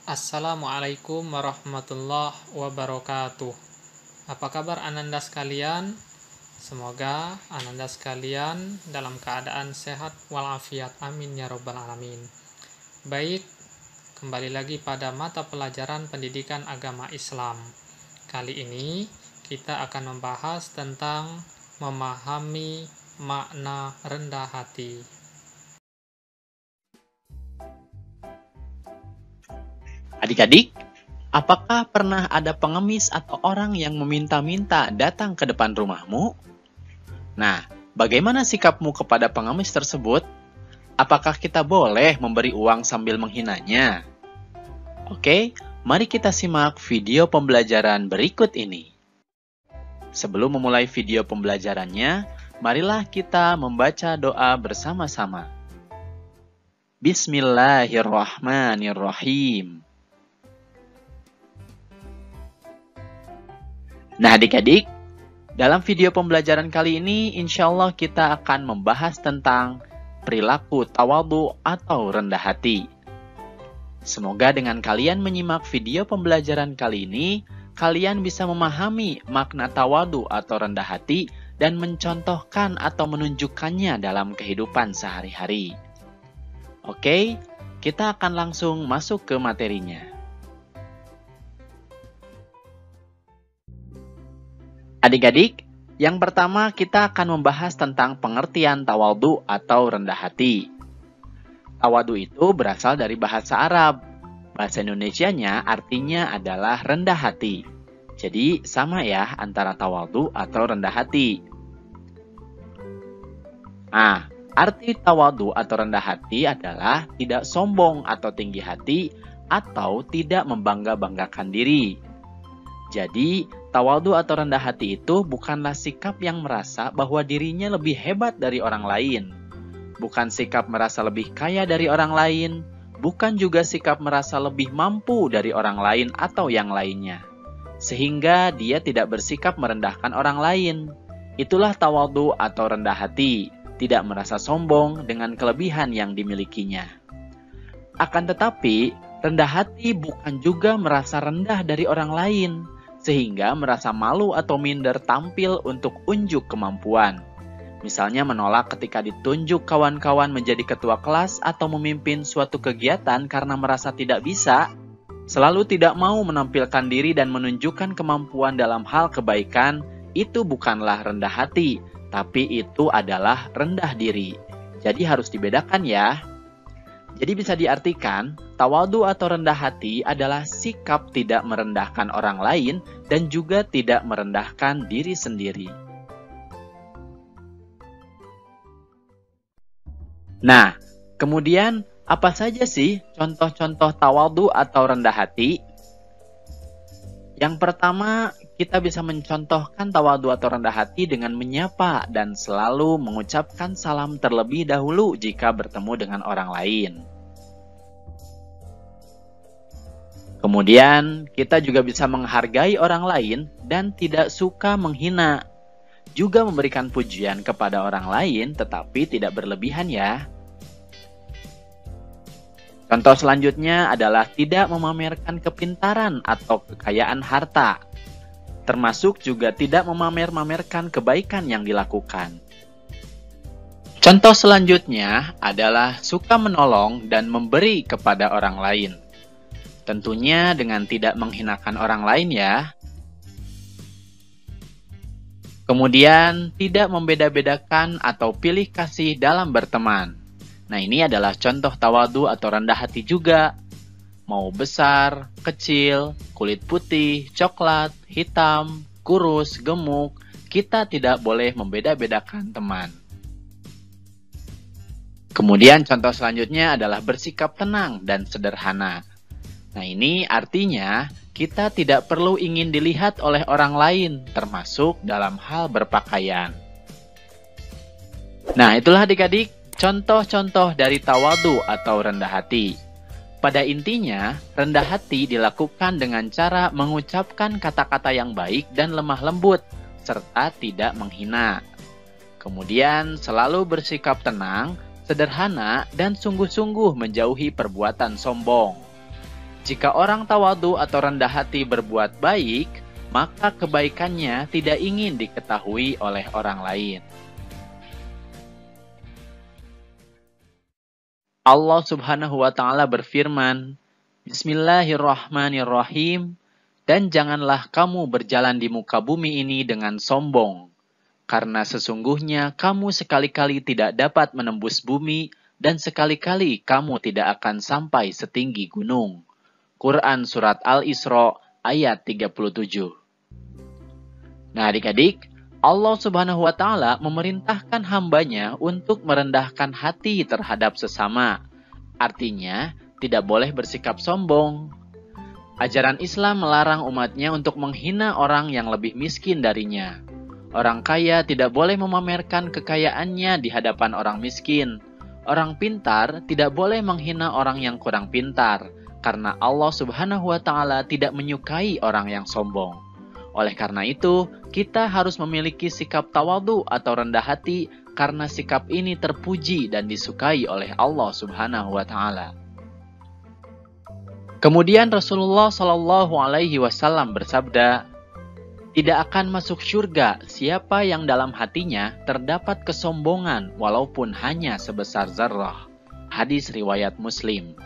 Assalamualaikum warahmatullahi wabarakatuh. Apa kabar Ananda sekalian? Semoga Ananda sekalian dalam keadaan sehat walafiat. Amin ya robbal alamin. Baik, kembali lagi pada mata pelajaran pendidikan agama Islam. Kali ini kita akan membahas tentang memahami makna rendah hati. Adik-adik, apakah pernah ada pengemis atau orang yang meminta-minta datang ke depan rumahmu? Nah, bagaimana sikapmu kepada pengemis tersebut? Apakah kita boleh memberi uang sambil menghinanya? Oke, mari kita simak video pembelajaran berikut ini. Sebelum memulai video pembelajarannya, marilah kita membaca doa bersama-sama. Bismillahirrahmanirrahim. Nah adik-adik, dalam video pembelajaran kali ini insya Allah kita akan membahas tentang perilaku tawadhu atau rendah hati. Semoga dengan kalian menyimak video pembelajaran kali ini, kalian bisa memahami makna tawadhu atau rendah hati dan mencontohkan atau menunjukkannya dalam kehidupan sehari-hari. Oke, kita akan langsung masuk ke materinya. Adik-adik, yang pertama kita akan membahas tentang pengertian tawadhu atau rendah hati. Tawadhu itu berasal dari bahasa Arab. Bahasa Indonesianya artinya adalah rendah hati. Jadi sama ya antara tawadhu atau rendah hati. Nah, arti tawadhu atau rendah hati adalah tidak sombong atau tinggi hati atau tidak membangga-banggakan diri. Jadi, tawadhu atau rendah hati itu bukanlah sikap yang merasa bahwa dirinya lebih hebat dari orang lain. Bukan sikap merasa lebih kaya dari orang lain. Bukan juga sikap merasa lebih mampu dari orang lain atau yang lainnya. Sehingga dia tidak bersikap merendahkan orang lain. Itulah tawadhu atau rendah hati. Tidak merasa sombong dengan kelebihan yang dimilikinya. Akan tetapi, rendah hati bukan juga merasa rendah dari orang lain, sehingga merasa malu atau minder tampil untuk unjuk kemampuan. Misalnya menolak ketika ditunjuk kawan-kawan menjadi ketua kelas atau memimpin suatu kegiatan karena merasa tidak bisa, selalu tidak mau menampilkan diri dan menunjukkan kemampuan dalam hal kebaikan, itu bukanlah rendah hati, tapi itu adalah rendah diri. Jadi harus dibedakan ya. Jadi bisa diartikan, tawadhu atau rendah hati adalah sikap tidak merendahkan orang lain dan juga tidak merendahkan diri sendiri. Nah, kemudian apa saja sih contoh-contoh tawadhu atau rendah hati? Yang pertama, kita bisa mencontohkan tawadhu atau rendah hati dengan menyapa dan selalu mengucapkan salam terlebih dahulu jika bertemu dengan orang lain. Kemudian, kita juga bisa menghargai orang lain dan tidak suka menghina. Juga memberikan pujian kepada orang lain tetapi tidak berlebihan ya. Contoh selanjutnya adalah tidak memamerkan kepintaran atau kekayaan harta. Termasuk juga tidak memamer-mamerkan kebaikan yang dilakukan. Contoh selanjutnya adalah suka menolong dan memberi kepada orang lain. Tentunya dengan tidak menghinakan orang lain ya. Kemudian tidak membeda-bedakan atau pilih kasih dalam berteman. Nah ini adalah contoh tawadhu atau rendah hati juga. Mau besar, kecil, kulit putih, coklat, hitam, kurus, gemuk, kita tidak boleh membeda-bedakan teman. Kemudian contoh selanjutnya adalah bersikap tenang dan sederhana. Nah ini artinya kita tidak perlu ingin dilihat oleh orang lain, termasuk dalam hal berpakaian. Nah itulah adik-adik contoh-contoh dari tawadhu atau rendah hati. Pada intinya, rendah hati dilakukan dengan cara mengucapkan kata-kata yang baik dan lemah lembut, serta tidak menghina. Kemudian selalu bersikap tenang, sederhana, dan sungguh-sungguh menjauhi perbuatan sombong. Jika orang tawadu atau rendah hati berbuat baik, maka kebaikannya tidak ingin diketahui oleh orang lain. Allah Subhanahu wa Ta'ala berfirman, Bismillahirrahmanirrahim, dan janganlah kamu berjalan di muka bumi ini dengan sombong, karena sesungguhnya kamu sekali-kali tidak dapat menembus bumi, dan sekali-kali kamu tidak akan sampai setinggi gunung. Quran Surat Al-Isra ayat 37. Nah adik-adik, Allah Subhanahu wa Ta'ala memerintahkan hambanya untuk merendahkan hati terhadap sesama. Artinya, tidak boleh bersikap sombong. Ajaran Islam melarang umatnya untuk menghina orang yang lebih miskin darinya. Orang kaya tidak boleh memamerkan kekayaannya di hadapan orang miskin. Orang pintar tidak boleh menghina orang yang kurang pintar, karena Allah Subhanahu wa Ta'ala tidak menyukai orang yang sombong. Oleh karena itu, kita harus memiliki sikap tawadhu atau rendah hati karena sikap ini terpuji dan disukai oleh Allah Subhanahu wa Ta'ala. Kemudian Rasulullah Shallallahu alaihi wasallam bersabda, "Tidak akan masuk surga siapa yang dalam hatinya terdapat kesombongan walaupun hanya sebesar zarrah." Hadis riwayat Muslim.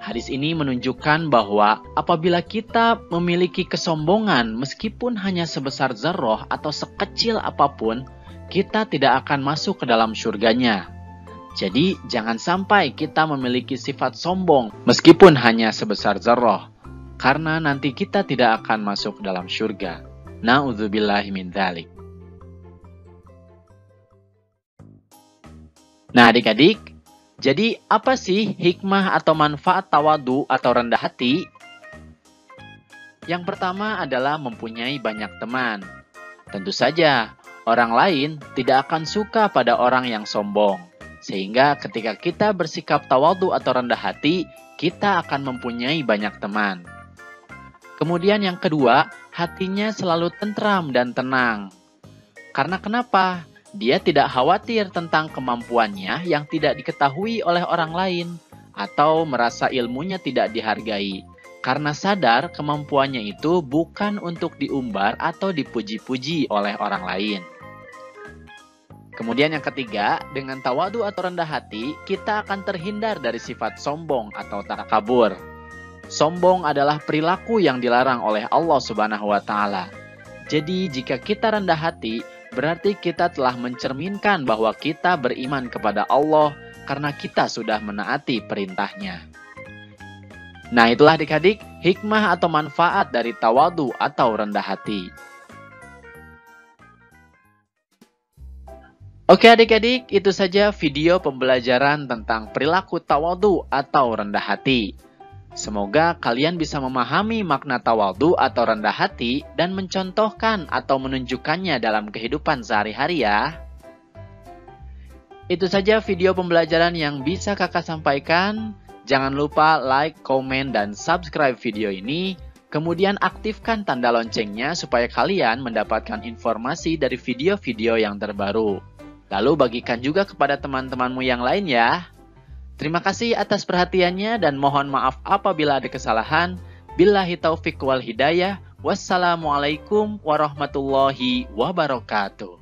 Hadis ini menunjukkan bahwa apabila kita memiliki kesombongan meskipun hanya sebesar zarrah atau sekecil apapun, kita tidak akan masuk ke dalam surganya. Jadi jangan sampai kita memiliki sifat sombong meskipun hanya sebesar zarrah, karena nanti kita tidak akan masuk ke dalam surga. Na'udzubillahi min dzalik. Nah adik-adik, jadi apa sih hikmah atau manfaat tawadhu atau rendah hati? Yang pertama adalah mempunyai banyak teman. Tentu saja, orang lain tidak akan suka pada orang yang sombong. Sehingga ketika kita bersikap tawadhu atau rendah hati, kita akan mempunyai banyak teman. Kemudian yang kedua, hatinya selalu tentram dan tenang. Karena kenapa? Dia tidak khawatir tentang kemampuannya yang tidak diketahui oleh orang lain, atau merasa ilmunya tidak dihargai, karena sadar kemampuannya itu bukan untuk diumbar atau dipuji-puji oleh orang lain. Kemudian yang ketiga, dengan tawadhu atau rendah hati, kita akan terhindar dari sifat sombong atau takabur. Sombong adalah perilaku yang dilarang oleh Allah Subhanahu wa Ta'ala. Jadi jika kita rendah hati, berarti kita telah mencerminkan bahwa kita beriman kepada Allah karena kita sudah menaati perintahnya. Nah itulah adik-adik hikmah atau manfaat dari tawadhu atau rendah hati. Oke adik-adik, itu saja video pembelajaran tentang perilaku tawadhu atau rendah hati. Semoga kalian bisa memahami makna tawadhu atau rendah hati dan mencontohkan atau menunjukkannya dalam kehidupan sehari-hari ya. Itu saja video pembelajaran yang bisa kakak sampaikan. Jangan lupa like, komen, dan subscribe video ini. Kemudian aktifkan tanda loncengnya supaya kalian mendapatkan informasi dari video-video yang terbaru. Lalu bagikan juga kepada teman-temanmu yang lain ya. Terima kasih atas perhatiannya dan mohon maaf apabila ada kesalahan. Billahi taufiq wal hidayah. Wassalamualaikum warahmatullahi wabarakatuh.